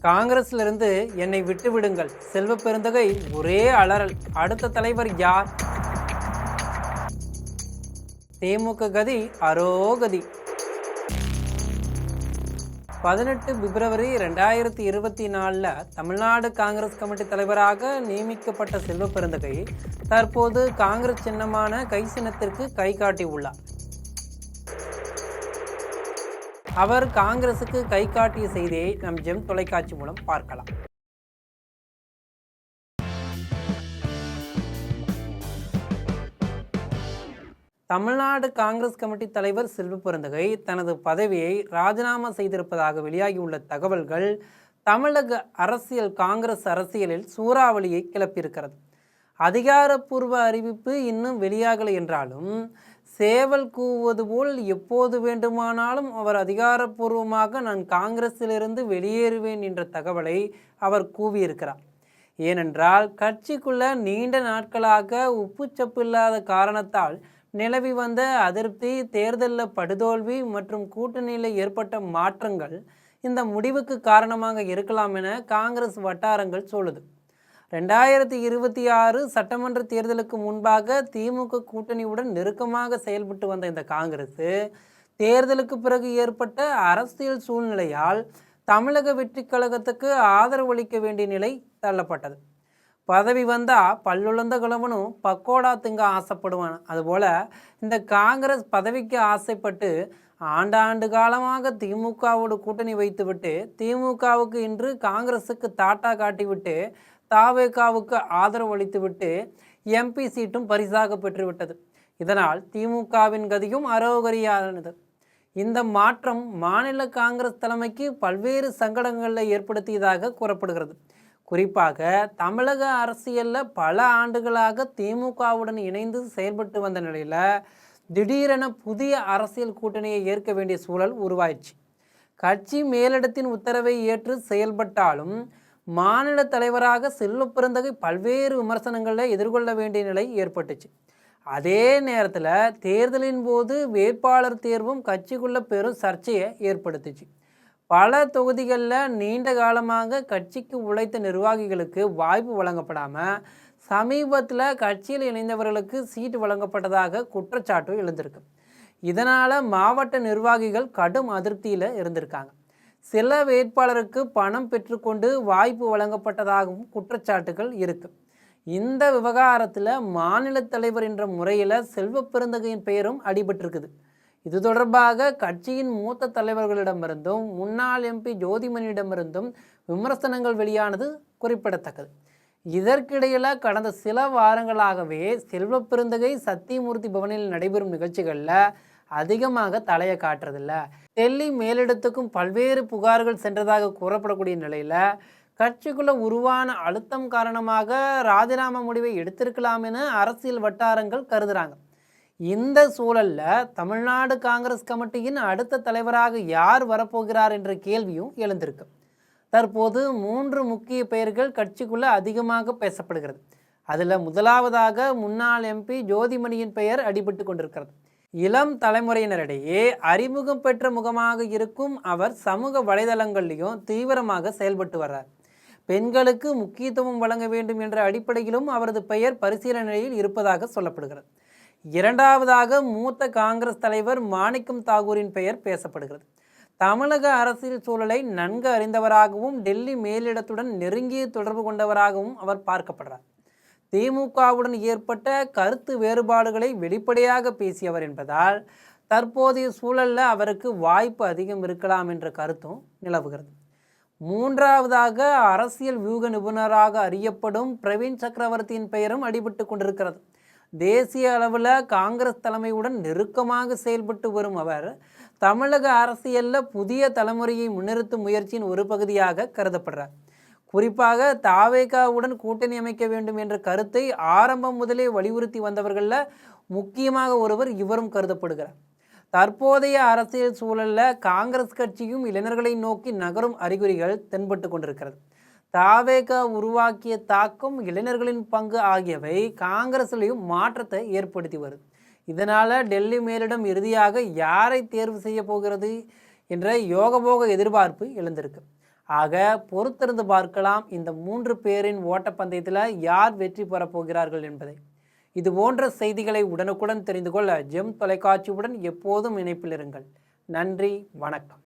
காங்கிரஸிலிருந்து என்னை விட்டுவிடுங்கள். செல்வ பெருந்தகை ஒரே அலறல். அடுத்த தலைவர் யார்? திமுக கதி அரோகதி. 18 பிப்ரவரி 2024 தமிழ்நாடு காங்கிரஸ் கமிட்டி தலைவராக நியமிக்கப்பட்ட செல்வ பெருந்தகை தற்போது காங்கிரஸ் சின்னமான கை சின்னத்திற்கு கை காட்டியுள்ளார். அவர் காங்கிரசுக்கு கை காட்டிய செய்தியை நம் ஜெம் தொலைக்காட்சி மூலம் பார்க்கலாம். தமிழ்நாடு காங்கிரஸ் கமிட்டி தலைவர் செல்வ பெருந்தகை தனது பதவியை ராஜினாமா செய்திருப்பதாக வெளியாகியுள்ள தகவல்கள் தமிழக காங்கிரஸ் அரசியலில் சூறாவளியை கிளப்பியிருக்கிறது. அதிகாரப்பூர்வ அறிவிப்பு இன்னும் வெளியாகலை என்றாலும் சேவல் கூவுவது போல் எப்போது வேண்டுமானாலும் அவர் அதிகாரப்பூர்வமாக நான் காங்கிரஸிலிருந்து வெளியேறுவேன் என்ற தகவலை அவர் கூவியிருக்கிறார். ஏனென்றால் கட்சிக்குள்ள நீண்ட நாட்களாக உப்புச்சப்பு இல்லாத காரணத்தால் நிலவி வந்த அதிருப்தி, தேர்தலில் படுதோல்வி மற்றும் கூட்டணியில் ஏற்பட்ட மாற்றங்கள் இந்த முடிவுக்கு காரணமாக இருக்கலாம் என காங்கிரஸ் வட்டாரங்கள் சொல்லுது. 2026 சட்டமன்ற தேர்தலுக்கு முன்பாக திமுக கூட்டணியுடன் நெருக்கமாக செயல்பட்டு வந்த இந்த காங்கிரஸ் தேர்தலுக்கு பிறகு ஏற்பட்ட அரசியல் சூழ்நிலையால் தமிழக வெற்றி கழகத்துக்கு ஆதரவளிக்க வேண்டிய நிலை தள்ளப்பட்டது. பதவி வந்தால் பல்லுழந்த கிழவனும் பக்கோடா திங்க ஆசைப்படுவான். அதுபோல் இந்த காங்கிரஸ் பதவிக்கு ஆசைப்பட்டு ஆண்டாண்டு காலமாக திமுகவோடு கூட்டணி வைத்துவிட்டு திமுகவுக்கு இன்று காங்கிரஸுக்கு தாட்டா காட்டிவிட்டு தாவேகாவுக்கு ஆதரவு அளித்துவிட்டு எம்பி சீட்டும் பரிசாக பெற்றுவிட்டது. இதனால் திமுகவின் கதியும் அரோகரியானது. இந்த மாற்றம் மாநில காங்கிரஸ் தலைமைக்கு பல்வேறு சங்கடங்களை ஏற்படுத்தியதாக கூறப்படுகிறது. குறிப்பாக தமிழக அரசியலில் பல ஆண்டுகளாக திமுகவுடன் இணைந்து செயல்பட்டு வந்த நிலையில் திடீரென புதிய அரசியல் கூட்டணியை ஏற்க வேண்டிய சூழல் உருவாயிடுச்சு. கட்சி மேலிடத்தின் உத்தரவை ஏற்று செயல்பட்டாலும் மாநில தலைவராக செல்வ பெருந்தகை பல்வேறு விமர்சனங்களை எதிர்கொள்ள வேண்டிய நிலை ஏற்பட்டுச்சு. அதே நேரத்தில் தேர்தலின் போது வேட்பாளர் தேர்வும் கட்சிக்குள்ள பெரும் சர்ச்சையை ஏற்படுத்துச்சு. பல தொகுதிகளில் நீண்ட காலமாக கட்சிக்கு உழைத்த நிர்வாகிகளுக்கு வாய்ப்பு வழங்கப்படாமல் சமீபத்தில் கட்சியில் இணைந்தவர்களுக்கு சீட்டு வழங்கப்பட்டதாக குற்றச்சாட்டு எழுந்திருக்கு. இதனால் மாவட்ட நிர்வாகிகள் கடும் அதிருப்தியில் இருந்திருக்காங்க. சில வேட்பாளருக்கு பணம் பெற்றுக்கொண்டு வாய்ப்பு வழங்கப்பட்டதாகவும் குற்றச்சாட்டுகள் இருக்கு. இந்த விவகாரத்தில் மாநில தலைவர் என்ற முறையில் செல்வ பெருந்தகையின் பெயரும் அடிபட்டிருக்குது. இது தொடர்பாக கட்சியின் மூத்த தலைவர்களிடமிருந்தும் முன்னாள் எம்பி ஜோதிமணியிடமிருந்தும் விமர்சனங்கள் வெளியானது குறிப்பிடத்தக்கது. இதற்கிடையில் கடந்த சில வாரங்களாகவே செல்வ பெருந்தகை சத்தியமூர்த்தி பவனில் நடைபெறும் நிகழ்ச்சிகளில் அதிகமாக தலையை காட்டுறதில்ல. டெல்லி மேலிடத்துக்கும் பல்வேறு புகார்கள் சென்றதாக கூறப்படக்கூடிய நிலையில் கட்சிக்குள்ள உருவான அழுத்தம் காரணமாக ராஜினாமா முடிவை எடுத்திருக்கலாம் என அரசியல் வட்டாரங்கள் கருதுகிறாங்க. இந்த சூழலில் தமிழ்நாடு காங்கிரஸ் கமிட்டியின் அடுத்த தலைவராக யார் வரப்போகிறார் என்ற கேள்வியும் எழுந்திருக்கு. தற்போது 3 முக்கிய பெயர்கள் கட்சிக்குள்ள அதிகமாக பேசப்படுகிறது. அதில் முதலாவதாக முன்னாள் எம்பி ஜோதிமணியின் பெயர் அடிபட்டு கொண்டிருக்கிறது. இளம் தலைமுறையினரிடையே அறிமுகம் பெற்ற முகமாக இருக்கும் அவர் சமூக வலைதளங்களிலும் தீவிரமாக செயல்பட்டு வர்றார். பெண்களுக்கு முக்கியத்துவம் வழங்க வேண்டும் என்ற அடிப்படையிலும் அவரது பெயர் பரிசீலனையில் இருப்பதாக சொல்லப்படுகிறது. இரண்டாவதாக மூத்த காங்கிரஸ் தலைவர் மாணிக்கம் தாகூரின் பெயர் பேசப்படுகிறது. தமிழக அரசியல் சூழலை நன்கு அறிந்தவராகவும் டெல்லி மேலிடத்துடன் நெருங்கிய தொடர்பு கொண்டவராகவும் அவர் பார்க்கப்படுறார். திமுகவுடன் ஏற்பட்ட கருத்து வேறுபாடுகளை வெளிப்படையாக பேசியவர் என்பதால் தற்போதைய சூழலில் அவருக்கு வாய்ப்பு அதிகம் இருக்கலாம் என்ற கருத்தும் நிலவுகிறது. மூன்றாவதாக அரசியல் வியூக நிபுணராக அறியப்படும் பிரவீன் சக்கரவர்த்தியின் பெயரும் அடிபட்டு கொண்டிருக்கிறது. தேசிய அளவில் காங்கிரஸ் தலைமையுடன் நெருக்கமாக செயல்பட்டு வரும் அவர் தமிழக அரசியலில் புதிய தலைமுறையை முன்னிறுத்தும் முயற்சியின் ஒரு பகுதியாக கருதப்படுறார். குறிப்பாக தாவேகாவுடன் கூட்டணி அமைக்க வேண்டும் என்ற கருத்தை ஆரம்பம் முதலே வலியுறுத்தி வந்தவர்களில் முக்கியமாக ஒருவர் இவரும் கருதப்படுகிறார். தற்போதைய அரசியல் சூழலில் காங்கிரஸ் கட்சியும் இளைஞர்களை நோக்கி நகரும் அறிகுறிகள் தென்பட்டு கொண்டிருக்கிறது. தாவேகா உருவாக்கிய தாக்கம், இளைஞர்களின் பங்கு ஆகியவை காங்கிரஸ்லையும் மாற்றத்தை ஏற்படுத்தி வருது. இதனால் டெல்லி மேலிடம் இறுதியாக யாரை தேர்வு செய்ய போகிறது என்ற யோகபோக எதிர்பார்ப்பு எழுந்திருக்கு. ஆக பொறுத்திருந்து பார்க்கலாம் இந்த 3 பேரின் ஓட்டப்பந்தயத்தில் யார் வெற்றி பெறப் போகிறார்கள் என்பதை. இது போன்ற செய்திகளை உடனுக்குடன் தெரிந்து கொள்ள ஜெம் தொலைக்காட்சியுடன் எப்போதும் இணைப்பில் இருங்கள். நன்றி, வணக்கம்.